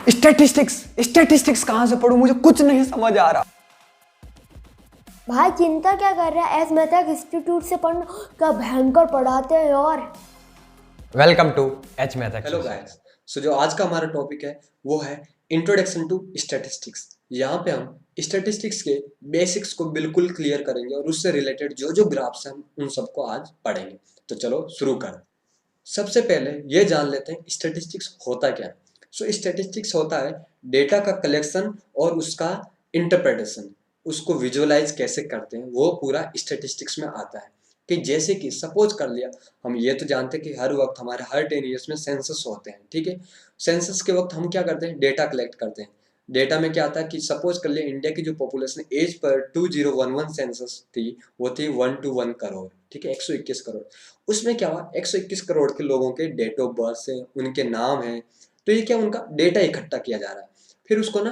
Statistics statistics कहाँ से पढ़ूं, मुझे कुछ नहीं समझ आ रहा। भाई चिंता क्या कर रहा है, एस मेहता इंस्टीट्यूट से पढ़ना, क्या भयंकर पढ़ाते हैं यार। Welcome to H math. Hello guys, so जो आज का हमारा टॉपिक है वो है इंट्रोडक्शन टू स्टैटिस्टिक्स। यहाँ पे हम स्टैटिस्टिक्स के बेसिक्स को बिल्कुल क्लियर करेंगे और उससे रिलेटेड जो जो ग्राफ्स हैं हम उन सबको आज पढ़ेंगे। तो चलो शुरू करें। सबसे पहले ये जान लेते हैं स्टैटिस्टिक्स होता क्या है। सो स्टैटिस्टिक्स होता है डेटा का कलेक्शन और उसका इंटरप्रिटेशन, उसको विजुअलाइज कैसे करते हैं वो पूरा स्टैटिस्टिक्स में आता है। कि जैसे कि सपोज कर लिया, हम ये तो जानते हैं कि हर वक्त हमारे हर 10 ईयर्स में सेंसस होते हैं, ठीक है। सेंसस के वक्त हम क्या करते हैं, डेटा कलेक्ट करते हैं। डेटा में क्या आता है कि सपोज कर लिया इंडिया की जो पॉपुलेशन एज पर 2011 सेंसस थी वो थी 1 to 1 करोड़, ठीक है, 121 करोड़। उसमें क्या हुआ, 121 करोड़ के लोगों के डेट ऑफ बर्थ है, उनके नाम है, तो ये क्या उनका डेटा इकट्ठा किया जा रहा है। फिर उसको ना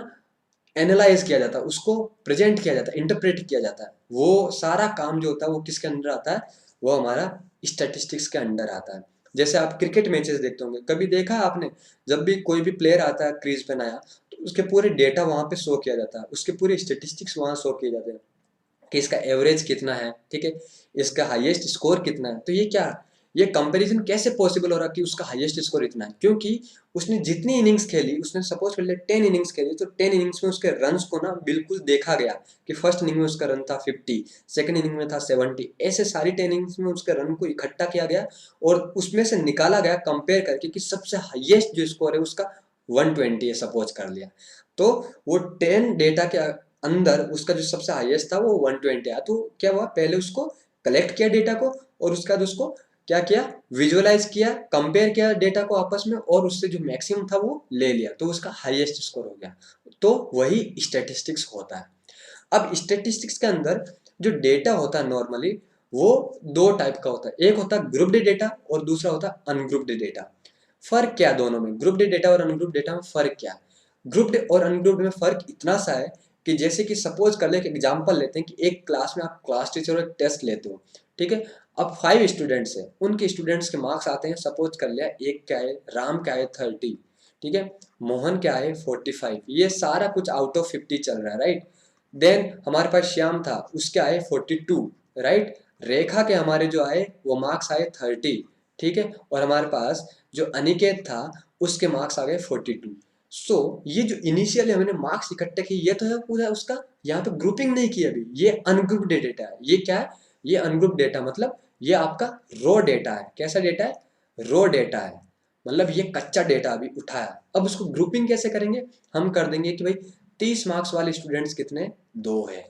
एनालाइज किया जाता है, उसको प्रेजेंट किया जाता है, इंटरप्रेट किया जाता है। वो सारा काम जो होता है वो किसके अंडर आता है, वो हमारा स्टैटिस्टिक्स के अंडर आता है। जैसे आप क्रिकेट मैचेस देखते होंगे, कभी देखा है आपने, जब भी कोई भी प्लेयर आता है क्रीज पे नया, तो उसके पूरे डेटा वहां पे शो किया जाता है, उसके पूरे स्टैटिस्टिक्स वहां शो किए जाते हैं कि इसका एवरेज कितना है, ठीक है, इसका हाईएस्ट स्कोर कितना है। तो ये क्या, ये कंपैरिजन कैसे पॉसिबल हो रहा कि उसका हाईएस्ट स्कोर इतना है, क्योंकि उसने जितनी इनिंग्स खेली, उसने सपोज कर लिया 10 इनिंग्स खेली, तो 10 इनिंग्स में उसके रन्स को ना बिल्कुल देखा गया कि फर्स्ट इनिंग में उसका रन था 50, सेकंड इनिंग में था 70, ऐसे सारी 10 इनिंग्स में उसके रन को इकट्ठा किया गया और उसमें से निकाला गया कंपेयर करके कि सबसे हाईएस्ट जो स्कोर है उसका 120 है, सपोज कर लिया। तो वो 10 डेटा के अंदर उसका जो सबसे हाईएस्ट था वो 120 आया। तो क्या हुआ, पहले उसको कलेक्ट किया डेटा को और उसके बाद उसको क्या किया, विजुअलाइज किया, कंपेयर किया डेटा को आपस में और उससे जो मैक्सिमम था वो ले लिया, तो उसका हाईएस्ट स्कोर हो गया। तो वही स्टैटिस्टिक्स होता है। अब स्टैटिस्टिक्स के अंदर जो डेटा होता है नॉर्मली वो दो टाइप का होता है, एक होता है ग्रुप्ड डेटा और दूसरा होता है अनग्रुप्ड डेटा। फर्क क्या दोनों में, ग्रुप्ड डेटा और अनग्रुप्ड डेटा में फर्क क्या है? ग्रुप्ड और अनग्रुप्ड में फर्क इतना सा है कि जैसे कि सपोज कर ले, एक एग्जांपल लेते हैं कि एक क्लास में आप क्लास टीचर एक टेस्ट लेते हो, ठीक है। अब 5 स्टूडेंट्स हैं, उनके स्टूडेंट्स के मार्क्स आते हैं, सपोज कर लिया एक क्या है, राम क्या है 30, ठीक है, मोहन क्या है 45, ये सारा कुछ आउट ऑफ 50 चल रहा है, राइट। देन हमारे पास श्याम था, उसके आए 42, राइट। रेखा के हमारे जो आए वो मार्क्स आए 30, ठीक है, और हमारे पास जो अनिकेत था उसके मार्क्स आ गए 42। सो ये जो इनिशियली हमने मार्क्स इकट्ठे किए ये तो है पूरा उसका, यहाँ पे ग्रुपिंग नहीं की अभी, ये अनग्रुप्ड डेटा है। ये क्या है, ये अनग्रुप्ड डेटा मतलब ये आपका रो डेटा है। कैसा डेटा है, रो डेटा है, मतलब ये कच्चा डेटा अभी उठाया। अब उसको ग्रुपिंग कैसे करेंगे, हम कर देंगे कि भाई 30 मार्क्स वाले स्टूडेंट्स कितने, 2 हैं,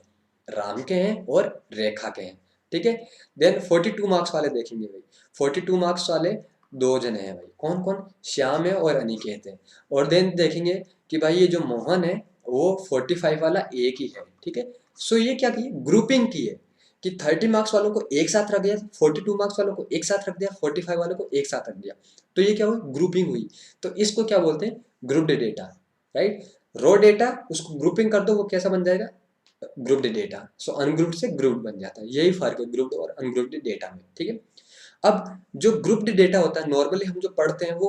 राम के हैं और रेखा के हैं, ठीक है। देन 42 मार्क्स वाले देखेंगे, भाई 42 मार्क्स वाले 2 जने हैं, भाई कौन कौन, श्याम है और अनिकेत है। और देन देखेंगे कि भाई ये जो मोहन है वो 45 वाला एक ही है, ठीक है। सो ये क्या की, ग्रुपिंग की है कि 30 मार्क्स वालों को एक साथ रख दिया, 42 मार्क्स वालों को एक साथ रख दिया, 45 वालों को एक साथ रख दिया, तो ये क्या हुई, ग्रुपिंग हुई। तो इसको क्या बोलते हैं, ग्रुप्ड डेटा, राइट। रो डेटा उसको ग्रुपिंग कर दो, वो कैसा बन जाएगा, ग्रुप्ड डेटा। सो अनग्रुप्ड से ग्रुप्ड बन जाता है, यही फर्क है ग्रुप्ड और अनग्रुप्ड डेटा में, ठीक है। अब जो ग्रुप्ड डेटा होता है नॉर्मली हम जो पढ़ते हैं वो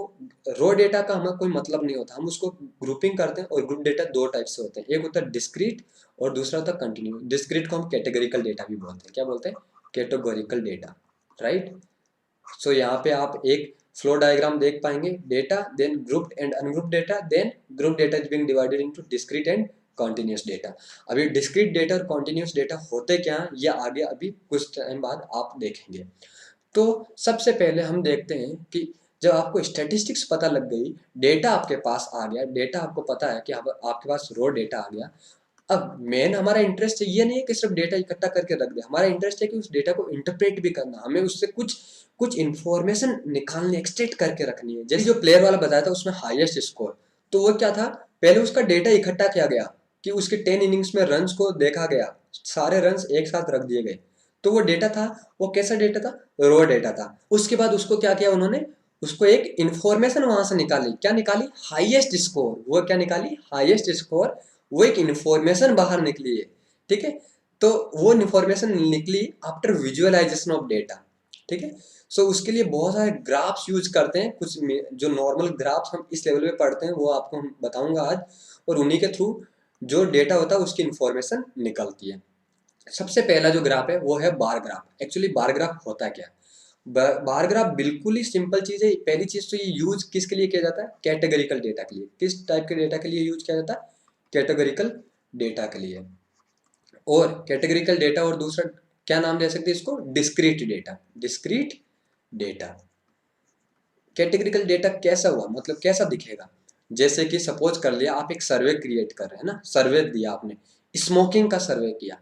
रो डेटा का हमें कोई मतलब नहीं होता, हम उसको ग्रुपिंग करते हैं। और ग्रुप डेटा दो टाइप से होते हैं, एक होता है डिस्क्रीट और दूसरा होता है कंटिन्यू। डिस्क्रीट को हम कैटेगरिकल डेटा भी बोलते हैं, क्या बोलते हैं, कैटेगोरिकल डेटा, राइट। सो यहाँ पे आप एक फ्लो डायग्राम देख पाएंगे, data then grouped and ungrouped data, then group data is being divided into discrete and continuous data. अभी डिस्क्रीट डेटा और कॉन्टिन्यूस डेटा होते क्या हैं ये आगे अभी कुछ टाइम बाद आप देखेंगे। तो सबसे पहले हम देखते हैं कि जब आपको स्टैटिस्टिक्स पता लग गई, डेटा आपके पास आ गया, डेटा आपको पता है कि अब आपके पास रो डेटा आ गया। अब मेन हमारा इंटरेस्ट ये नहीं है कि सिर्फ डेटा इकट्ठा करके रख दे, हमारा इंटरेस्ट है कि उस डेटा को इंटरप्रेट भी करना, हमें उससे कुछ कुछ इन्फॉर्मेशन निकालनी, एक्सट्रैक्ट करके रखनी है। जैसे जो प्लेयर वाला बताया था उसमें हाईएस्ट स्कोर, तो वो क्या था, पहले उसका डेटा इकट्ठा किया गया कि उसके 10 इनिंग्स में रन्स को देखा गया, सारे रन्स एक साथ रख दिए गए, तो वो डेटा था, वो कैसा डेटा था, रो डेटा था। उसके बाद उसको क्या किया उन्होंने, उसको एक इंफॉर्मेशन वहां से निकाली, क्या निकाली, हाईएस्ट स्कोर। वो क्या निकाली, हाईएस्ट स्कोर, वो एक इंफॉर्मेशन बाहर निकली है, ठीक है। तो वो इंफॉर्मेशन निकली आफ्टर विजुअलाइजेशन ऑफ डेटा। ठीक है। सो उसके लिए बहुत सारे ग्राफ्स यूज करते हैं, कुछ जो नॉर्मल ग्राफ्स हम इस लेवल पे पढ़ते हैं वो आपको हम बताऊंगा आज, और उन्हीं के थ्रू जो डेटा होता है उसकी इंफॉर्मेशन निकलती है। सबसे पहला जो ग्राफ है वो है bar graph. Actually bar graph होता क्या है? बार ग्राफ बिल्कुल ही सिंपल चीज है। पहली चीज तो ये यूज किसके लिए किया जाता है? कैटेगरिकल डेटा के लिए। किस टाइप के डेटा के लिए यूज किया जाता है? कैटेगरिकल डेटा के लिए। और कैटेगरिकल डेटा, और दूसरा क्या नाम दे सकते हैं इसको? Discrete data. Discrete data. Categorical data कैसा हुआ, मतलब कैसा दिखेगा? जैसे कि सपोज कर लिया आप एक सर्वे क्रिएट कर रहे हैं ना, सर्वे दिया आपने, स्मोकिंग का सर्वे किया,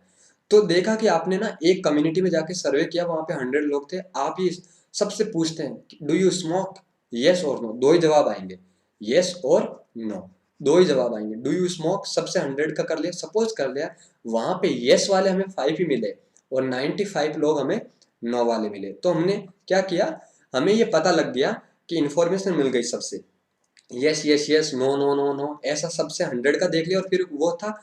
तो देखा कि आपने ना एक कम्युनिटी में जाके सर्वे किया, वहां पे 100 लोग थे, आप ही सबसे पूछते हैं डू यू स्मोक, यस और नो, दो ही जवाब आएंगे, यस और नो, दो ही जवाब आएंगे। डू यू स्मोक सबसे 100 का कर लिया, सपोज कर लिया वहां पे यस वाले हमें 5 ही मिले और 95 लोग हमें नो वाले मिले, तो हमने क्या किया, हमें ये पता लग गया कि इंफॉर्मेशन मिल गई सबसे, yes yes yes, no no no no, ऐसा सबसे 100 का देख लिया, और फिर वो था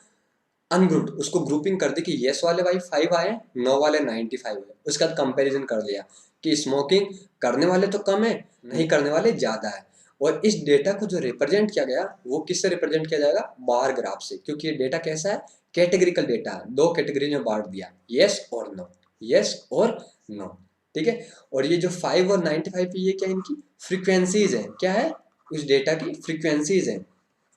अनग्रुप्ड, उसको ग्रुपिंग कर दी कि यस वाले भाई 5 आए, नो वाले 95 आए। उसके बाद कंपैरिजन कर लिया कि स्मोकिंग करने वाले तो कम है, नहीं करने वाले ज्यादा है। और इस डेटा को जो रिप्रेजेंट किया गया वो किससे रिप्रेजेंट किया जाएगा? बार ग्राफ से, क्योंकि ये डेटा कैसा है? कैटेगरिकल डेटा है, दो कैटेगरी में बांट दिया, यस और नो, यस और नो, ठीक है। और ये जो 5 और 95 ये क्या, इनकी फ्रीक्वेंसीज है, क्या है? उस डेटा की फ्रीक्वेंसीज है,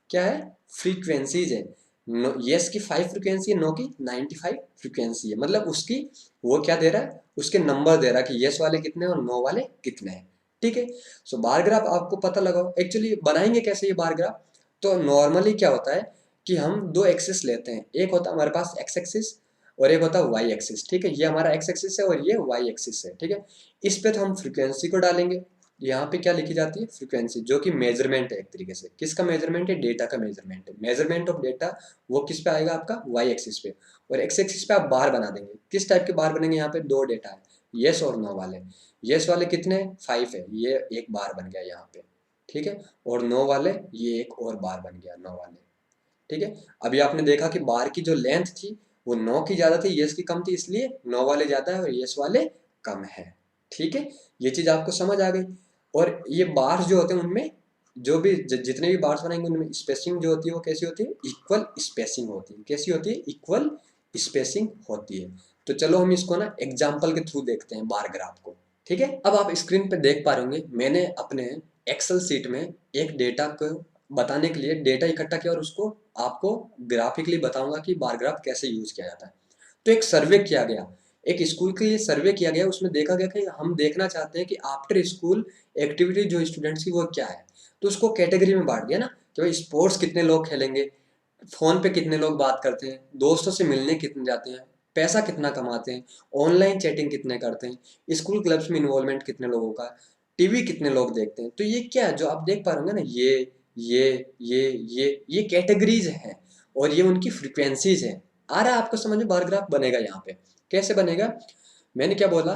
क्या है? फ्रीक्वेंसीज है। नो, यस की 5 फ्रीक्वेंसी है, नो की 95 फ्रीक्वेंसी है, मतलब उसकी वो क्या दे रहा है? उसके नंबर दे रहा है कि यस वाले कितने और नो वाले कितने हैं, ठीक है। सो बार ग्राफ आपको पता लगाओ। एक्चुअली बनाएंगे कैसे ये बार ग्राफ? तो नॉर्मली क्या होता है कि हम दो एक्सिस लेते हैं, एक होता है हमारे पास एक्स एक्सिस और एक होता है वाई एक्सिस, ठीक है। ये हमारा एक्स एक्सिस है और ये वाई एक्सिस है, ठीक है। इस पे तो हम फ्रीक्वेंसी को डालेंगे, यहाँ पे क्या लिखी जाती है? फ्रीक्वेंसी, जो कि मेजरमेंट है एक तरीके से। किसका मेजरमेंट है? डेटा का मेजरमेंट है। मेजरमेंट ऑफ डेटा वो किस पे आएगा? आपका वाई एक्सिस पे। और एक्स एक्सिस पे आप बार बना देंगे। किस टाइप के बार बनेंगे? यहाँ पे दो डेटा है, यस और नो वाले। यस वाले कितने? 5 है, ये एक बार बन गया यहाँ पे, ठीक है। और नो वाले ये एक और बार बन गया, नो वाले, ठीक है। अभी आपने देखा कि बार की जो लेंथ थी वो नो की ज्यादा थी, यस की कम थी, इसलिए नो वाले ज्यादा है और यस वाले कम है, ठीक है। ये चीज आपको समझ आ गई। और ये बार्स जो होते हैं उनमें जो भी जितने भी बार्स बनाएंगे उनमें स्पेसिंग जो होती है वो कैसी होती है? इक्वल स्पेसिंग होती है। कैसी होती है? इक्वल स्पेसिंग होती है। तो चलो हम इसको ना एग्जाम्पल के थ्रू देखते हैं बार ग्राफ को, ठीक है। अब आप स्क्रीन पे देख पा रहे होंगे मैंने अपने एक्सेल सीट में एक डेटा को बताने के लिए डेटा इकट्ठा किया और उसको आपको ग्राफिकली बताऊंगा कि बार ग्राफ कैसे यूज किया जाता है। तो एक सर्वे किया गया, एक स्कूल के लिए सर्वे किया गया, उसमें देखा गया कि हम देखना चाहते हैं कि आफ्टर स्कूल एक्टिविटी जो स्टूडेंट्स की वो क्या है। तो उसको कैटेगरी में बांट दिया ना कि भाई स्पोर्ट्स कितने लोग खेलेंगे, फोन पे कितने लोग बात करते हैं, दोस्तों से मिलने कितने जाते हैं, पैसा कितना कमाते हैं, ऑनलाइन चैटिंग कितने करते हैं, स्कूल क्लब्स में इन्वॉल्वमेंट कितने लोगों का, टीवी कितने लोग देखते हैं। तो ये क्या है जो आप देख पा रहे होंगे ना, ये कैटेगरीज हैं और ये उनकी फ्रीक्वेंसीज हैं। आ रहा है आपको समझ में? बार ग्राफ बनेगा यहाँ पे कैसे बनेगा? मैंने क्या बोला,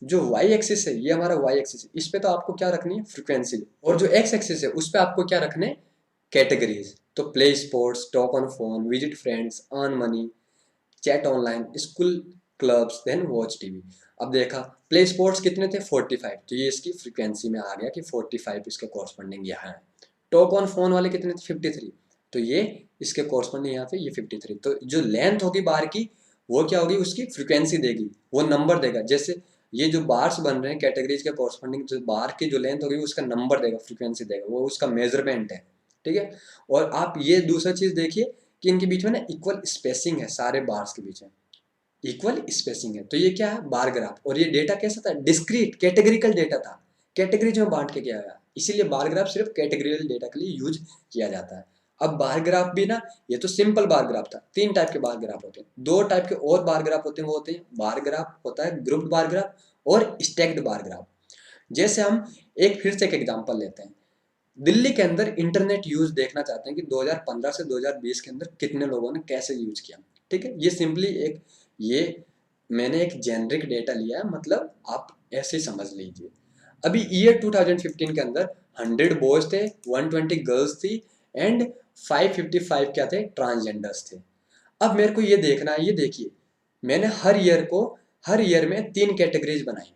जो वाई एक्सिस है ये हमारा वाई एक्सिस है, इस पे तो आपको क्या रखनी है? फ्रीक्वेंसी। और जो एक्स एक्सिस है उस पे आपको क्या रखने? कैटेगरीज। तो play sports, talk on phone, visit friends, earn money, chat online, school clubs, then watch TV. अब देखा प्ले स्पोर्ट्स कितने थे? 45, तो ये इसकी फ्रीक्वेंसी में आ गया कि 45 इसके कॉरस्पॉन्डिंग यहाँ है। टॉक ऑन फोन वाले कितने थे? 53, तो ये इसके कॉरस्पॉन्डिंग यहाँ पे ये 53। तो जो लेंथ होगी बार की वो क्या होगी? उसकी फ्रीक्वेंसी देगी, वो नंबर देगा। जैसे ये जो बार्स बन रहे हैं कैटेगरीज के कॉरस्पॉन्डिंग, जो बार की जो लेंथ होगी उसका नंबर देगा, फ्रीक्वेंसी देगा, वो उसका मेजरमेंट है, ठीक है। और आप ये दूसरा चीज देखिए कि इनके बीच में ना इक्वल स्पेसिंग है, सारे बार्स के बीच में इक्वल स्पेसिंग है। तो ये क्या है? Bar graph. और ये डेटा कैसा था? डिस्क्रीट कैटेगरिकल डेटा था, कैटेगरीज में बांट के किया गया, इसीलिए बार ग्राफ सिर्फ कैटेगरिकल डेटा के लिए यूज किया जाता है। अब बार ग्राफ भी ना, ये तो सिंपल बार ग्राफ था, 3 टाइप के बार ग्राफ होते हैं, 2 टाइप के और बार ग्राफ होते हैं, वो होते हैं बार ग्राफ होता है ग्रुप्ड बार ग्राफ और स्टैक्ड बार ग्राफ। जैसे हम एक फिर से एक एग्जांपल लेते हैं, दिल्ली के अंदर इंटरनेट यूज देखना चाहते हैं कि 2015 से 2020 के अंदर कितने लोगों ने कैसे यूज किया, ठीक है। ये सिंपली एक ये मैंने एक जेनरिक डेटा लिया है, मतलब आप ऐसे समझ लीजिए। अभी ईयर 2015 के अंदर 100 बॉयज थे, 120 गर्ल्स थी एंड 555 क्या थे? ट्रांसजेंडर्स थे। अब मेरे को ये देखना है, ये देखिए मैंने हर ईयर में 3 कैटेगरीज बनाई,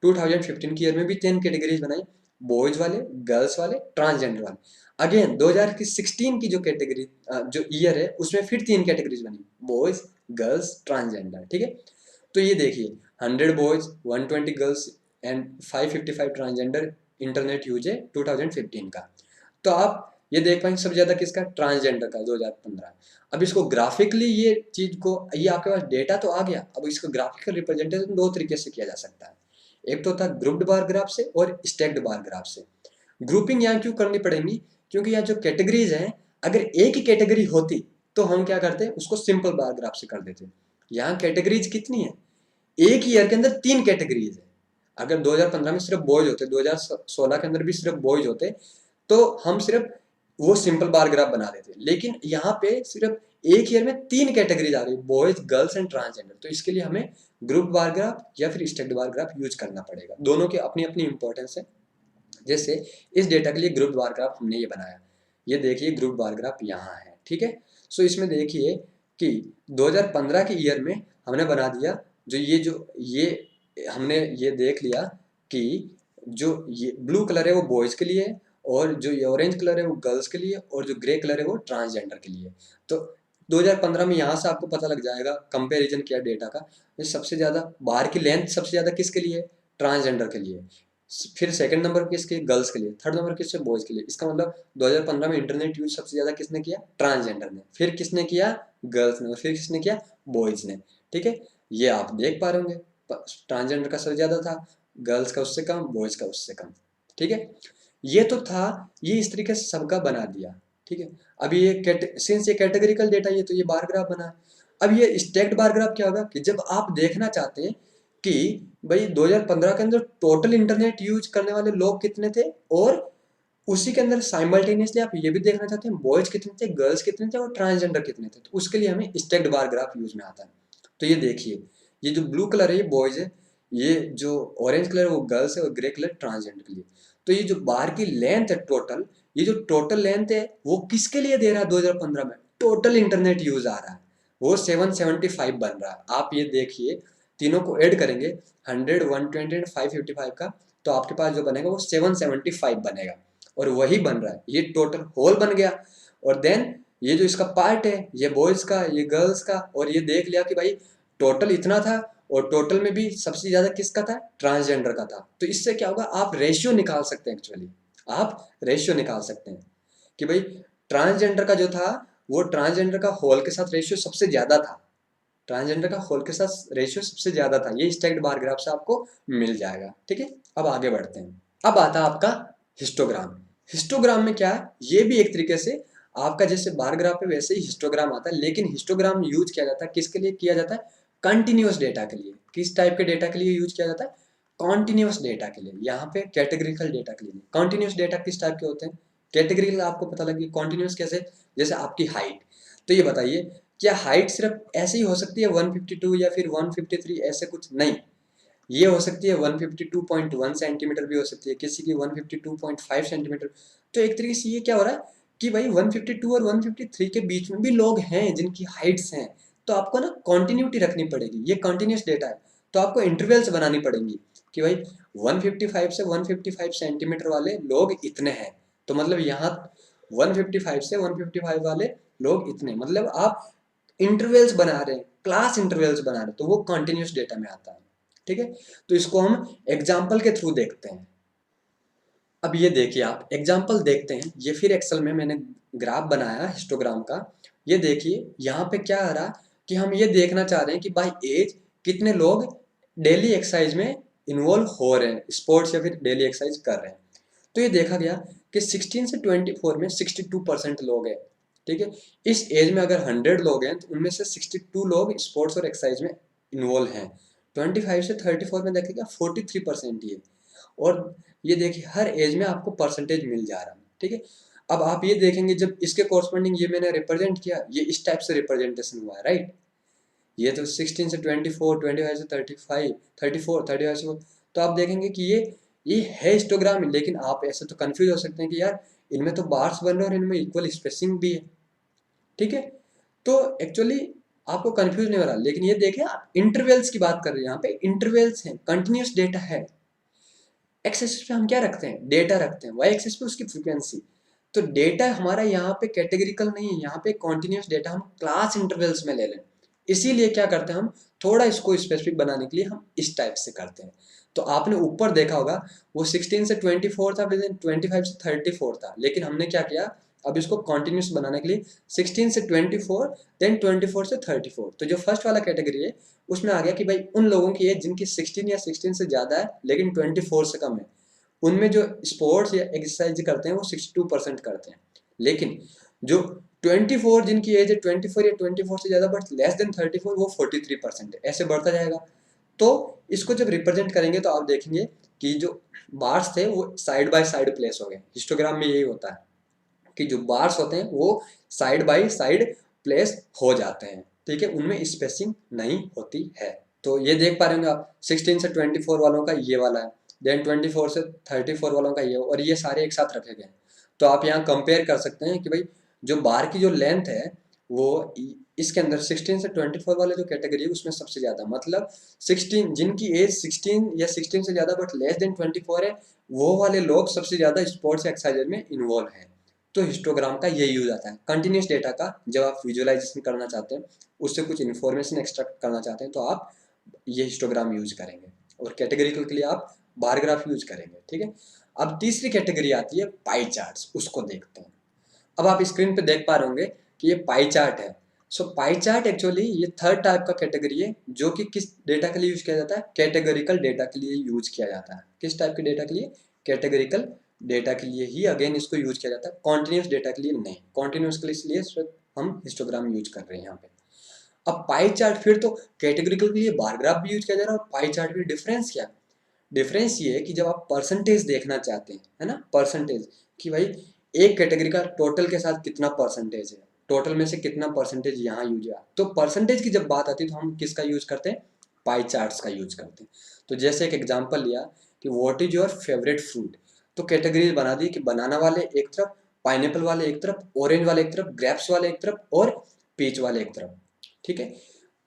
2015 की ईयर में भी 10 कैटेगरीज बनाई, बॉयज वाले, गर्ल्स वाले, ट्रांसजेंडर वाले। अगेन 2016 की जो कैटेगरी जो ईयर है उसमें फिर 3 कैटेगरीज बनी, बॉयज, गर्ल्स, ट्रांसजेंडर। ठीक है, तो ये देखिए 100 boys, 120 girls and 555 transgender internet use है 2015 का। तो आप ये देख पाएंगे सबसे ज्यादा किसका, ट्रांसजेंडर का 2015। अब इसको ग्राफिकली ये चीज को, ये आपके पास डेटा तो आ गया, अब इसको ग्राफिकल रिप्रेजेंटेशन दो तरीके से किया जा सकता है। एक तो था ग्रुप्ड बार ग्राफ से और स्टैक्ड बार ग्राफ से। ग्रुपिंग यहाँ क्यों करनी पड़ेगी, क्योंकि यहाँ जो कैटेगरीज हैं, अगर एक ही कैटेगरी होती तो हम क्या करते, उसको सिंपल बार ग्राफ से कर देते। यहाँ कैटेगरीज कितनी है, एक ईयर के अंदर 3 कैटेगरीज है। अगर 2015 में सिर्फ बॉयज होते, 2016 के अंदर भी सिर्फ बॉयज होते, तो हम सिर्फ वो सिंपल बार ग्राफ बना देते। लेकिन यहाँ पे सिर्फ एक ईयर में 3 कैटेगरीज आ गई, बॉयज, गर्ल्स एंड ट्रांसजेंडर। तो इसके लिए हमें ग्रुप बार ग्राफ या फिर स्टैक्ड बार ग्राफ यूज करना पड़ेगा। दोनों की अपनी अपनी इंपॉर्टेंस है। जैसे इस डेटा के लिए ग्रुप बार ग्राफ हमने ये बनाया, ये देखिए ग्रुप बार ग्राफ यहाँ है। ठीक है, सो इसमें देखिए कि 2015 के ईयर में हमने बना दिया, ये हमने ये देख लिया कि जो ये ब्लू कलर है वो बॉयज के लिए है, और जो ये ऑरेंज कलर है वो गर्ल्स के लिए, और जो ग्रे कलर है वो ट्रांसजेंडर के लिए। तो 2015 में यहाँ से आपको पता लग जाएगा, कंपैरिजन किया डेटा का, सबसे ज़्यादा बार की लेंथ सबसे ज़्यादा किसके लिए, ट्रांसजेंडर के लिए। फिर सेकंड नंबर किसके, गर्ल्स के लिए। थर्ड नंबर किससे, बॉयज के लिए। इसका मतलब 2015 में इंटरनेट यूज सबसे ज़्यादा किसने किया, ट्रांसजेंडर ने, फिर किसने किया, गर्ल्स ने, और फिर किसने किया, बॉयज ने। ठीक है, ये आप देख पा रहे होंगे, ट्रांसजेंडर का सबसे ज़्यादा था, गर्ल्स का उससे कम, बॉयज का उससे कम। ठीक है, ये तो था, ये इस तरीके से सबका बना दिया। ठीक है, अब ये सिंस ये कैटेगरिकल डेटा, ये तो ये बार ग्राफ बना। अब ये स्टैक्ड बार ग्राफ क्या होगा कि जब आप देखना चाहते हैं कि भाई 2015 के अंदर टोटल इंटरनेट यूज करने वाले लोग कितने थे, और उसी के अंदर साइमल्टेनियसली आप ये भी देखना चाहते हैं बॉयज कितने थे, गर्ल्स कितने थे, और ट्रांसजेंडर कितने थे, तो उसके लिए हमें स्टैक्ड बार ग्राफ यूज में आता है। तो ये देखिए, ये जो ब्लू कलर है ये बॉयज है, ये जो ऑरेंज कलर है वो गर्ल्स है, और ग्रे कलर ट्रांसजेंडर के लिए। तो ये जो बार की लेंथ है टोटल, ये जो टोटल लेंथ है वो किसके लिए दे रहा है 2015 में, टोटल इंटरनेट यूज आ रहा है, वो 775 बन रहा है। आप ये देखिए, तीनों को ऐड करेंगे 100, 120 एंड 555 का, तो आपके पास जो बनेगा वो 775 बनेगा, और वही बन रहा है, ये टोटल होल बन गया। और देन ये जो इसका पार्ट है, ये बॉयज का, ये गर्ल्स का, और ये देख लिया कि भाई टोटल इतना था, और टोटल में भी सबसे ज्यादा किसका था, ट्रांसजेंडर का था। तो इससे क्या होगा, आप रेशियो निकाल सकते हैं, एक्चुअली आप रेशियो निकाल सकते हैं कि भाई ट्रांसजेंडर का जो था वो ट्रांसजेंडर का होल के साथ रेशियो सबसे ज्यादा था, ट्रांसजेंडर का होल के साथ रेशियो सबसे ज्यादा था। ये स्टैक्ड बार ग्राफ से आपको मिल जाएगा। ठीक है, अब आगे बढ़ते हैं। अब आता है आपका हिस्टोग्राम। हिस्टोग्राम में क्या है, ये भी एक तरीके से आपका जैसे बार ग्राफ है वैसे ही हिस्टोग्राम आता है, लेकिन हिस्टोग्राम यूज किया जाता है किसके लिए किया जाता है, कंटिन्यूअस डेटा के लिए। किस टाइप के डेटा के लिए यूज किया जाता है, कॉन्टिन्यूस डेटा के लिए। यहाँ पे कैटेगरिकल डेटा के लिए। कॉन्टिन्यूस डेटा किस टाइप के होते हैं, कैटेगरिकल आपको पता लगी, कॉन्टिन्यूस कैसे, जैसे आपकी हाइट। तो ये बताइए, क्या हाइट सिर्फ ऐसे ही हो सकती है 152 या फिर 153, ऐसे कुछ नहीं, ये हो सकती है 152.1 सेंटीमीटर भी हो सकती है, किसी की 152.5 सेंटीमीटर। तो एक तरीके से ये क्या हो रहा है कि भाई 152 और 153 के बीच में भी लोग हैं जिनकी हाइट्स हैं, तो आपको ना कॉन्टिन्यूटी रखनी पड़ेगी, ये कॉन्टिन्यूस डेटा है, तो आपको इंटरवल्स बनानी पड़ेंगी कि भाई 155 से 155 सेंटीमीटर वाले लोग इतने हैं, तो मतलब यहाँ 155 से 155 वाले लोग इतने, मतलब आप इंटरवल्स बना रहे हैं, क्लास इंटरवल्स बना रहे हैं, तो वो कॉन्टिन्यूस डेटा में आता है। ठीक है, तो इसको हम एग्जाम्पल के थ्रू देखते हैं। अब ये देखिए, आप एग्जाम्पल देखते हैं, ये फिर एक्सेल में मैंने ग्राफ बनाया हिस्टोग्राम का। ये देखिए यहाँ पे क्या आ रहा कि हम ये देखना चाह रहे हैं कि बाय एज कितने लोग डेली एक्सरसाइज में इन्वॉल्व हो रहे हैं, स्पोर्ट्स या फिर डेली एक्सरसाइज कर रहे हैं। तो ये देखा गया कि 16 से 24 में 62% लोग हैं। ठीक है, इस एज में अगर 100 लोग हैं तो उनमें से 62 लोग स्पोर्ट्स और एक्सरसाइज में इन्वॉल्व हैं। 25 से 34 में देखेगा 43% ये, और ये देखिए हर एज में आपको परसेंटेज मिल जा रहा है। ठीक है, अब आप ये देखेंगे जब इसके कॉरस्पॉन्डिंग ये मैंने रिप्रेजेंट किया, ये इस टाइप से रिप्रेजेंटेशन हुआ है, राइट। ये तो 16 से 24, 25 से 35, 34, 35 से 4, तो आप देखेंगे कि ये है हिस्टोग्राम। लेकिन आप ऐसे तो कंफ्यूज हो सकते हैं कि यार इनमें तो बार्स बन रहे हैं और इनमें इक्वल स्पेसिंग भी है। ठीक है, तो एक्चुअली आपको कंफ्यूज नहीं हो रहा, लेकिन ये देखिए आप इंटरवल्स की बात कर रहे हैं, यहाँ पे इंटरवल्स हैं, कंटिन्यूस डेटा है। एक्स एक्सिस पे हम क्या रखते हैं, डेटा रखते हैं, वाई एक्सिस पे उसकी फ्रीक्वेंसी। तो डेटा हमारा यहाँ पे कैटेगरिकल नहीं है, यहाँ पे कॉन्टिन्यूस डेटा हम क्लास इंटरवल्स में ले लें। इसीलिए क्या करते हैं हम, थोड़ा इसको स्पेसिफिक बनाने के लिए हम इस टाइप से करते हैं। तो आपने ऊपर देखा होगा वो 16 से 24 था, फिर 25 से 34 था, लेकिन हमने क्या किया, अब इसको कॉन्टिन्यूस बनाने के लिए 16 से 24 देन 24 से 34। तो जो फर्स्ट वाला कैटेगरी है उसमें आ गया कि भाई उन लोगों की एज जिनकी 16 या 16 से ज़्यादा है लेकिन 24 से कम है, उनमें जो स्पोर्ट्स या एक्सरसाइज करते हैं वो 62% करते हैं। लेकिन जो 24 जिनकी एज है 24 या 24 से ज़्यादा बट लेस देन 34 वो 43% है, ऐसे बढ़ता जाएगा। तो इसको जब रिप्रेजेंट करेंगे तो आप देखेंगे कि जो बार्स थे वो साइड बाय साइड प्लेस हो गए। हिस्टोग्राम में यही होता है कि जो बार्स होते हैं वो साइड बाय साइड प्लेस हो जाते हैं, ठीक है, उनमें स्पेसिंग नहीं होती है। तो ये देख पा रहे होंगे आप, 16 से 24 वालों का ये वाला है, देन 24 से 34 वालों का ये, और ये सारे एक साथ रखे गए। तो आप यहाँ कंपेयर कर सकते हैं कि भाई जो बार की जो लेंथ है वो इसके अंदर 16 से 24 वाले जो कैटेगरी है उसमें सबसे ज़्यादा, मतलब 16 जिनकी एज 16 या 16 से ज़्यादा बट लेस देन 24 है, वो वाले लोग सबसे ज़्यादा स्पोर्ट्स एक्सरसाइज में इन्वॉल्व हैं। तो हिस्टोग्राम का ये यूज आता है कंटिन्यूस डेटा का। जब आप विजुअलाइजेशन करना चाहते हैं, उससे कुछ इन्फॉर्मेशन एक्सट्रैक्ट करना चाहते हैं, तो आप ये हिस्टोग्राम यूज करेंगे, और कैटेगरिकल के लिए आप बार ग्राफ यूज करेंगे, ठीक है। अब तीसरी कैटेगरी आती है पाई चार्ट्स, उसको देखते हैं। अब आप स्क्रीन पे देख पा रहे होंगे कि ये पाई चार्ट है। सो पाई चार्ट एक्चुअली ये थर्ड टाइप का कैटेगरी है जो कि किस डेटा के लिए यूज किया जाता है, कैटेगरिकल डेटा के लिए यूज किया जाता है। किस टाइप के डेटा के लिए, कैटेगरिकल डेटा के लिए ही अगेन इसको यूज किया जाता है, कॉन्टिन्यूस डेटा के लिए नहीं। कॉन्टिन्यूस के लिए सिर्फ हम हिस्टोग्राम यूज कर रहे हैं यहाँ पे। अब पाई चार्ट, फिर तो कैटेगरिकल के लिए बार ग्राफ भी यूज किया जा रहा है और पाई चार्ट भी। डिफरेंस क्या है, डिफरेंस ये है कि जब आप परसेंटेज देखना चाहते हैं, है ना, परसेंटेज कि भाई एक कैटेगरी का टोटल के साथ कितना परसेंटेज है, टोटल में से कितना परसेंटेज यहाँ यूज है, तो परसेंटेज की जब बात आती है तो हम किसका यूज करते हैं, पाई चार्ट्स का यूज करते हैं। तो जैसे एक एग्जांपल लिया कि what is your favourite fruit, तो कैटेगरी बना दी कि बनाना वाले एक तरफ, पाइनएप्पल वाले एक तरफ, ऑरेंज वाले एक तरफ, ग्रेप्स वाले एक तरफ और पीच वाले एक तरफ, ठीक है।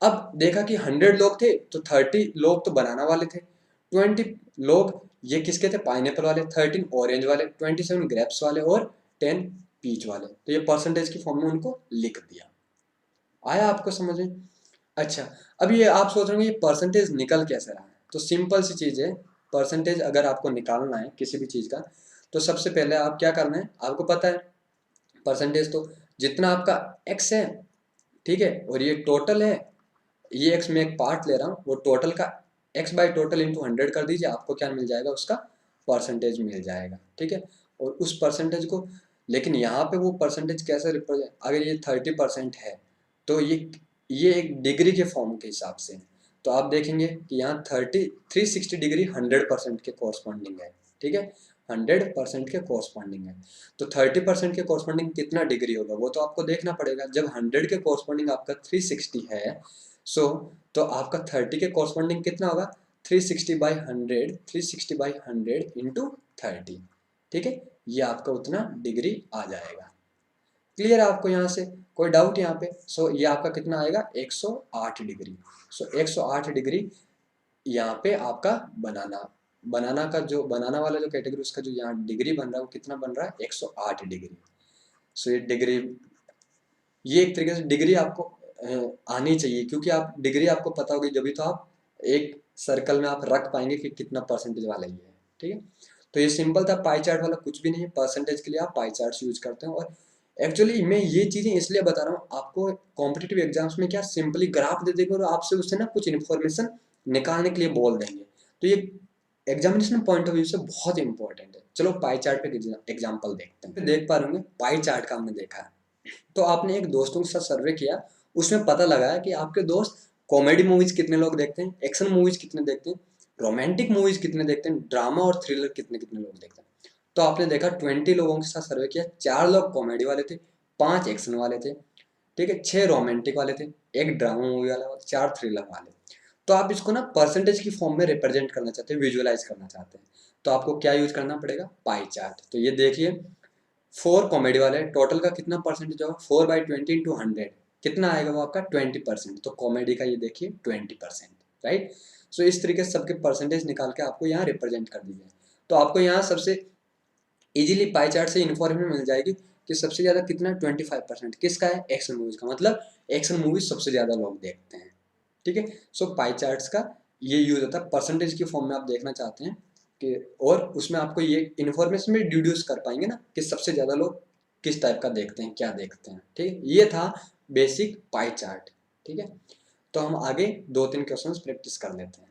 अब देखा कि 100 लोग थे तो 30 लोग तो बनाना वाले थे, 20 लोग ये किसके थे, पाइनएप्पल वाले, 13 ऑरेंज वाले, 27 ग्रेप्स वाले और 10 पीच वाले। तो ये परसेंटेज की फॉर्म में उनको लिख दिया। आया आपको समझ में? अच्छा, अब ये आप सोच रहे होंगे ये परसेंटेज निकल कैसे रहा है, तो सिंपल सी चीज़ है। परसेंटेज अगर आपको निकालना है किसी भी चीज़ का, तो सबसे पहले आप क्या करना है, आपको पता है परसेंटेज तो जितना आपका एक्स है, ठीक है, और ये टोटल है, ये एक्स में एक पार्ट ले रहा हूँ, वो टोटल का एक्स बाई टोटल इंटू 100 कर दीजिए, आपको क्या मिल जाएगा, उसका परसेंटेज मिल जाएगा, ठीक है। और उस परसेंटेज को, लेकिन यहाँ पे वो परसेंटेज कैसे रिप्रेजेंट, अगर ये 30% है तो ये एक डिग्री के फॉर्म के हिसाब से, तो आप देखेंगे कि यहाँ 360 डिग्री 100% के कॉरस्पॉन्डिंग है, ठीक है, 100% के कॉरस्पॉन्डिंग है। तो 30% के कॉरस्पॉन्डिंग कितना डिग्री होगा वो तो आपको देखना पड़ेगा। जब 100 के कॉरस्पॉन्डिंग आपका 360 है, सो तो आपका 30 के कॉरस्पॉन्डिंग कितना होगा, 360/100 इंटू 30, ठीक है, ये आपका उतना डिग्री आ जाएगा। क्लियर है आपको यहाँ से, कोई डाउट यहाँ पे? सो ये आपका कितना आएगा, 108 डिग्री। सो 108 डिग्री यहाँ पे आपका बनाना का जो बनाना वाला जो कैटेगरी, उसका जो यहाँ डिग्री बन रहा है वो कितना बन रहा है, 108 डिग्री। सो ये डिग्री, ये एक तरीके से डिग्री आपको आनी चाहिए, क्योंकि आप डिग्री आपको पता होगी जब भी तो आप एक सर्कल में आप रख पाएंगे कि कितना परसेंटेज वाला ये है, ठीक है। तो ये सिंपल था, पाई चार्ट वाला कुछ भी नहीं है, परसेंटेज के लिए आप पाई चार्ट यूज करते हैं। और एक्चुअली मैं ये चीज़ें इसलिए बता रहा हूँ आपको, कॉम्पिटिटिव एग्जाम्स में क्या सिंपली ग्राफ दे देंगे और आपसे उससे ना कुछ इन्फॉर्मेशन निकालने के लिए बोल देंगे, तो ये एग्जामिनेशन पॉइंट ऑफ व्यू से बहुत इंपॉर्टेंट है। चलो पाई चार्ट पे एग्जाम्पल देखते हैं। देख पा रहे होंगे पाई चार्ट का हमने देखा है, तो आपने एक दोस्तों के साथ सर्वे किया, उसमें पता लगा है कि आपके दोस्त कॉमेडी मूवीज कितने लोग देखते हैं, एक्शन मूवीज कितने देखते हैं, रोमांटिक मूवीज कितने देखते हैं, ड्रामा और थ्रिलर कितने कितने लोग देखते हैं। तो आपने देखा 20 लोगों के साथ सर्वे किया, 4 लोग कॉमेडी वाले थे, 5 एक्शन वाले थे, ठीक है, 6 रोमांटिक वाले थे, 1 ड्रामा मूवी वाला और 4 थ्रिलर वाले। तो आप इसको ना परसेंटेज की फॉर्म में रिप्रेजेंट करना चाहते हैं, विजुअलाइज करना चाहते हैं, तो आपको क्या यूज करना पड़ेगा, पाई चार्ट। तो ये देखिए 4 कॉमेडी वाले, टोटल का कितना परसेंटेज होगा, 4/20 इंटू 100 कितना आएगा वो आपका 20%। तो कॉमेडी का ये देखिए 20%, राइट। सो इस तरीके से सबके परसेंटेज निकाल के आपको यहाँ रिप्रेजेंट कर दीजिए। तो आपको यहाँ सबसे इजीली पाई चार्ट से इन्फॉर्मेशन मिल जाएगी कि सबसे ज़्यादा कितना 25% किसका है, एक्शन मूवीज का, मतलब एक्शन मूवीज सबसे ज़्यादा लोग देखते हैं। ठीक है, सो पाई चार्ट्स का ये यूज होता है, परसेंटेज की फॉर्म में आप देखना चाहते हैं कि, और उसमें आपको ये इन्फॉर्मेशन भी डिड्यूस कर पाएंगे ना कि सबसे ज़्यादा लोग किस टाइप का देखते हैं, क्या देखते हैं। ठीक है, ये था बेसिक पाई चार्ट। ठीक है, तो हम आगे 2-3 क्वेश्चंस प्रैक्टिस कर लेते हैं।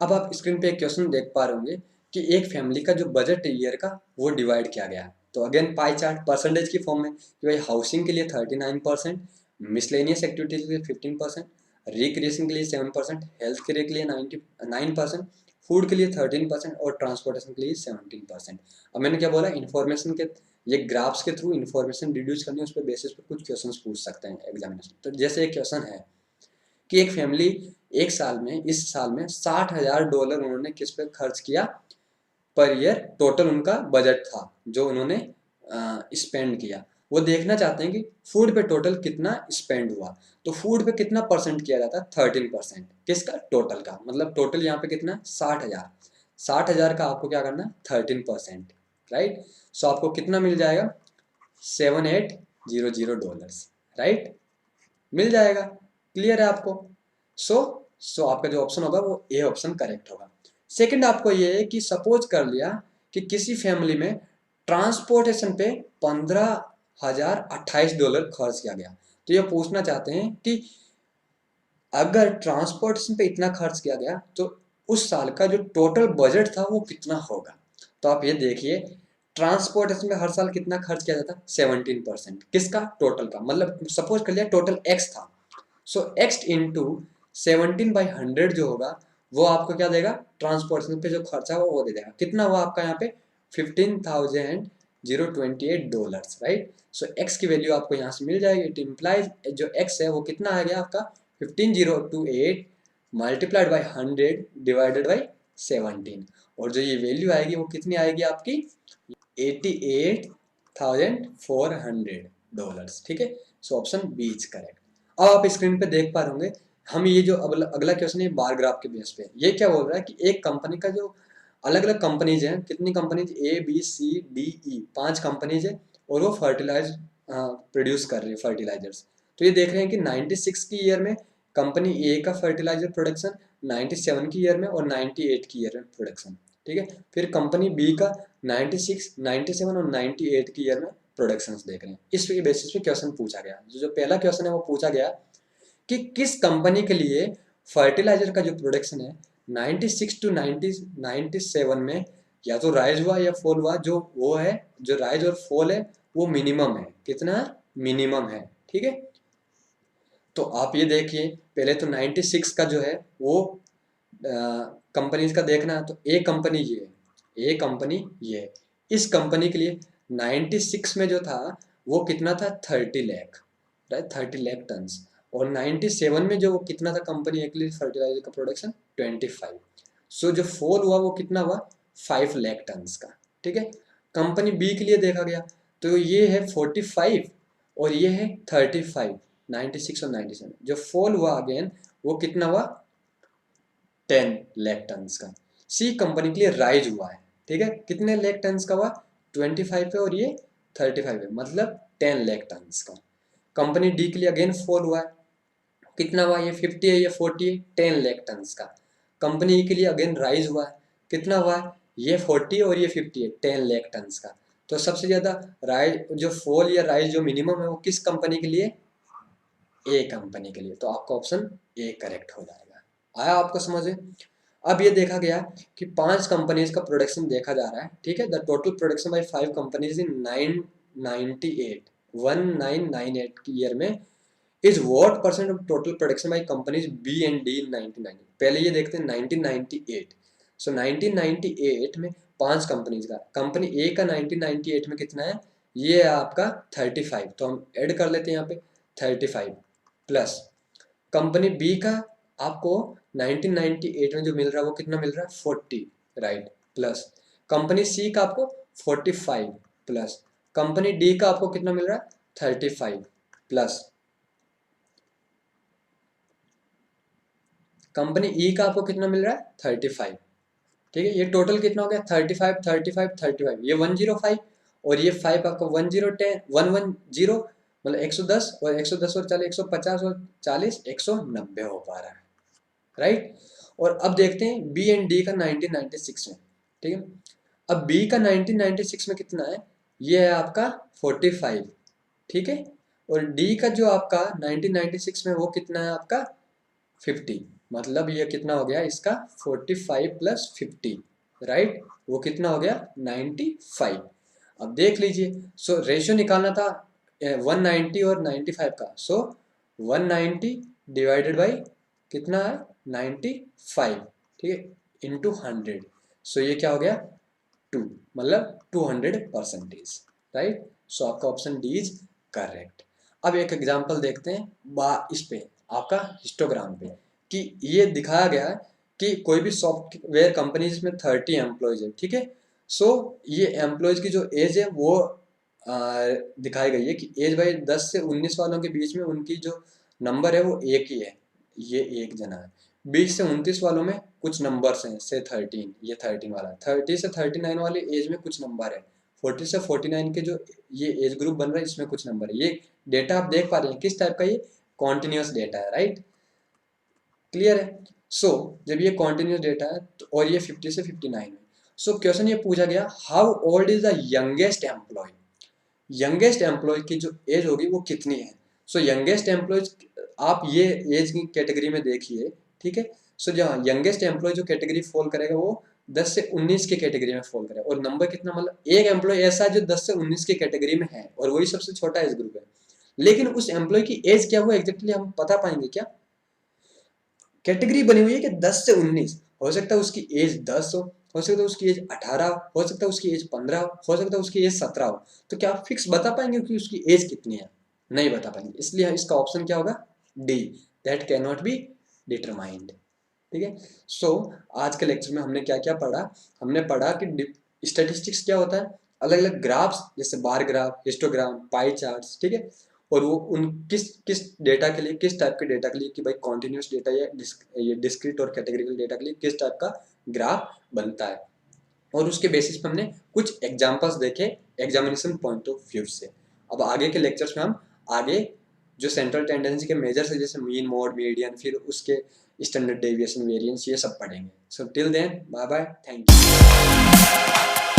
अब आप स्क्रीन पे एक क्वेश्चन देख पा रहे होंगे कि एक फैमिली का जो बजट है ईयर का वो डिवाइड किया गया है। तो अगेन पाई चार्ट परसेंटेज की फॉर्म में कि भाई हाउसिंग के लिए 39%, मिसलेनियस एक्टिविटीज के लिए 15%, रिक्रिएशन के लिए 7%, हेल्थ केयर के लिए 9%, फूड के लिए 13% और ट्रांसपोर्टेशन के लिए 17%। अब मैंने क्या बोला, इन्फॉर्मेशन के ये ग्राफ्स के थ्रू इन्फॉर्मेशन डिड्यूस करनी है, उस पर बेसिस पर कुछ क्वेश्चन पूछ सकते हैं एग्जामिनेशन। तो जैसे एक क्वेश्चन है कि एक फैमिली एक साल में, इस साल में $60,000 उन्होंने किस पे खर्च किया पर ईयर, टोटल उनका बजट था जो उन्होंने स्पेंड किया। वो देखना चाहते हैं कि फूड पे टोटल कितना स्पेंड हुआ। तो फूड पे कितना परसेंट किया जाता है, 13%। किसका, टोटल का, मतलब टोटल यहाँ पे कितना, 60,000। 60,000 का आपको क्या करना है, 13%, राइट। सो आपको कितना मिल जाएगा, $7800, राइट, मिल जाएगा। क्लियर है आपको। सो आपका जो ऑप्शन होगा वो ए ऑप्शन करेक्ट होगा। सेकंड आपको ये है कि सपोज कर लिया कि किसी फैमिली में ट्रांसपोर्टेशन पे $15,028 खर्च किया गया। तो ये पूछना चाहते हैं कि अगर ट्रांसपोर्टेशन पे इतना खर्च किया गया तो उस साल का जो टोटल बजट था वो कितना होगा। तो आप ये देखिए, ट्रांसपोर्टेशन में हर साल कितना खर्च किया जाता, 17%। किसका, टोटल का, मतलब सपोज कर लिया टोटल एक्स था, सो एक्स इंटू 17/100 जो होगा वो आपको क्या देगा, ट्रांसपोर्टेशन पे जो खर्चा वो दे देगा। कितना हुआ आपका यहाँ पे, $15,028, राइट। सो एक्स की वैल्यू आपको यहाँ से मिल जाएगी। इट इम्प्लाइज जो एक्स है वो कितना आ गया आपका, 15,028 मल्टीप्लाइड बाई 100 डिवाइडेड बाई 17, और जो ये वैल्यू आएगी वो कितनी आएगी आपकी, $88,400। ठीक है, so option B is correct. अब आप स्क्रीन पे देख पा रहे होंगे, हम ये जो अगला क्वेश्चन है बार ग्राफ के बेस पे, ये क्या बोल रहा है कि एक कंपनी का जो अलग अलग कंपनीज हैं, कितनी कंपनीज, ABCDE 5 कंपनीज है, और वो फर्टिलाइज प्रोड्यूस कर रही है फर्टिलाइजर्स। तो ये देख रहे हैं कि 96 की ईयर में कंपनी ए का फर्टिलाइजर प्रोडक्शन, 97 की ईयर में और 98 की ईयर में प्रोडक्शन। ठीक है, फिर कंपनी बी का 96, 97 और 98 की ईयर में प्रोडक्शंस देख रहे हैं। इस बेसिस पे क्वेश्चन पूछा गया। जो पहला क्वेश्चन है वो पूछा गया कि किस कंपनी के लिए फर्टिलाइजर का जो प्रोडक्शन है 96 टू 97 में या तो राइज हुआ या फॉल हुआ, जो वो है, जो राइज और फॉल है वो मिनिमम है। कितना, मिनिमम है। ठीक है, तो आप ये देखिए, पहले तो 96 का जो है वो कंपनीज का देखना, तो ए कंपनी ये है, ए कंपनी ये है। इस कंपनी के लिए 96 में जो था वो कितना था, 30 लाख, राइट, 30 लाख टन। और 97 में जो कितना था कंपनी ए के लिए फर्टिलाइजर का प्रोडक्शन, 25। सो जो फॉल हुआ वो कितना हुआ, 5 लाख टन का। ठीक है, कंपनी बी के लिए देखा गया तो ये है 45 और ये है 35, 96 और 97। जो फॉल हुआ अगेन वो कितना हुआ, 10 लाख टन का। सी कंपनी के लिए राइज हुआ है, ठीक है, कितने लाख टन का हुआ, 25 है और ये 35 है, मतलब 10 लाख टन का। कंपनी डी के लिए अगेन फॉल हुआ है, कितना हुआ, ये 50 है, ये 40 है, 10 लाख टन का। कंपनी ई के लिए अगेन राइज हुआ है, कितना हुआ है, ये 40 और ये 50 है, 10 लाख टन का। तो सबसे ज्यादा राइज, जो फॉल या राइज जो मिनिमम है वो किस कंपनी के लिए, ए कंपनी के लिए। तो आपका ऑप्शन ए करेक्ट हो जाएगा। आया आपको समझ में। अब ये देखा गया कि 5 कंपनीज का प्रोडक्शन देखा जा रहा है। ठीक है, the total production by 5 companies in 1998 की ईयर में is what percent of total production by companies B and D in 1990। पहले ये देखते हैं 1998। सो 1998 में 5 कंपनीज का, कंपनी ए का 1998 में कितना है, ये है आपका 35। तो हम ऐड कर लेते हैं यहाँ पे 35 प्लस कंपनी बी का आपको 1998 में जो मिल रहा है वो कितना मिल रहा है, 40, राइट, प्लस कंपनी सी का आपको 45 प्लस कंपनी डी का आपको कितना मिल रहा है, 35 प्लस कंपनी ई का आपको कितना मिल रहा है, 35। ठीक है, ये टोटल कितना हो गया 35 35 35, ये 105 और ये 5 आपका 110 110, मतलब 110 और 110 और 40 150 और 40 190 हो पा रहा है, राइट। और अब देखते हैं बी एंड डी का 1996 में, ठीक है। अब बी का 1996 में कितना है, ये है आपका 45, ठीक है। और डी का जो आपका 1996 में वो कितना है आपका 50, मतलब ये कितना हो गया इसका 45 प्लस 50, राइट, वो कितना हो गया 95। अब देख लीजिए, सो रेशियो निकालना था 190 और 95 का, सो 190 डिवाइडेड बाई कितना है 95, ठीक है, इंटू 100, सो ये क्या हो गया 2, मतलब 200%, राइट। सो आपका ऑप्शन डी इज करेक्ट। अब एक एग्जांपल देखते हैं इस पे आपका हिस्टोग्राम पे, कि ये दिखाया गया है कि कोई भी सॉफ्टवेयर कंपनी जिसमें 30 एम्प्लॉयज है, ठीक है। सो ये एम्प्लॉयज की जो एज है वो दिखाई गई है कि एज भाई 10 से 19 वालों के बीच में उनकी जो नंबर है वो एक ही है, ये एक जना है। 20 से 29 वालों में कुछ नंबर्स हैं, से 13, ये 13 वाला है। 30 से 39 वाले एज में कुछ नंबर है। 40 से 49 के जो ये एज ग्रुप बन रहा है इसमें कुछ नंबर है। ये डेटा आप देख पा रहे हैं किस टाइप का, ये कॉन्टिन्यूस डेटा है, राइट, क्लियर है। सो जब ये कॉन्टिन्यूस डेटा है तो, और ये 50 से 59 है, सो क्वेश्चन ये पूछा गया how old is the youngest employee, youngest employee की जो एज होगी वो कितनी है। सो यंगेस्ट एम्प्लॉय आप ये एज की कैटेगरी में देखिए, ठीक है। सो जहाँ यंगेस्ट एम्प्लॉय जो कैटेगरी फॉल करेगा वो 10 से 19 के कैटेगरी में फॉल करेगा, और नंबर कितना, मतलब एक एम्प्लॉय ऐसा है जो 10 से 19 के कैटेगरी में है और वही सबसे छोटा एज ग्रुप है, लेकिन उस एम्प्लॉय की एज क्या हुआ एग्जैक्टली हम बता पाएंगे क्या। कैटेगरी बनी हुई है कि 10 से 19, हो सकता है उसकी एज 10 हो सकता है उसकी एज 18 हो सकता है उसकी एज 15 हो सकता है उसकी एज 17 हो, तो क्या आप फिक्स बता पाएंगे कि उसकी एज कितनी है, नहीं बता पाएंगे, इसलिए इसका ऑप्शन क्या होगा D, that can not be determined, ठीक है। सो आज के लेक्चर में हमने क्या क्या पढ़ा, हमने पढ़ा कि स्टैटिस्टिक्स क्या होता है, अलग अलग ग्राफ्स जैसे bar graph, histogram, pie charts, ठीक है, और वो उन किस डेटा के लिए, किस टाइप के डेटा के लिए कि भाई कॉन्टिन्यूस डेटा या ये डिस्क्रीट और कैटेगरिकल डेटा के लिए किस टाइप का ग्राफ बनता है, और उसके बेसिस पे हमने कुछ एग्जांपल्स देखे एग्जामिनेशन पॉइंट ऑफ व्यू से। अब आगे के लेक्चर्स में हम आगे जो सेंट्रल टेंडेंसी के मेजर्स है जैसे मीन, मोड, मीडियन, फिर उसके स्टैंडर्ड डेविएशन, वेरिएंस, ये सब पढ़ेंगे। So till then bye bye, thank you.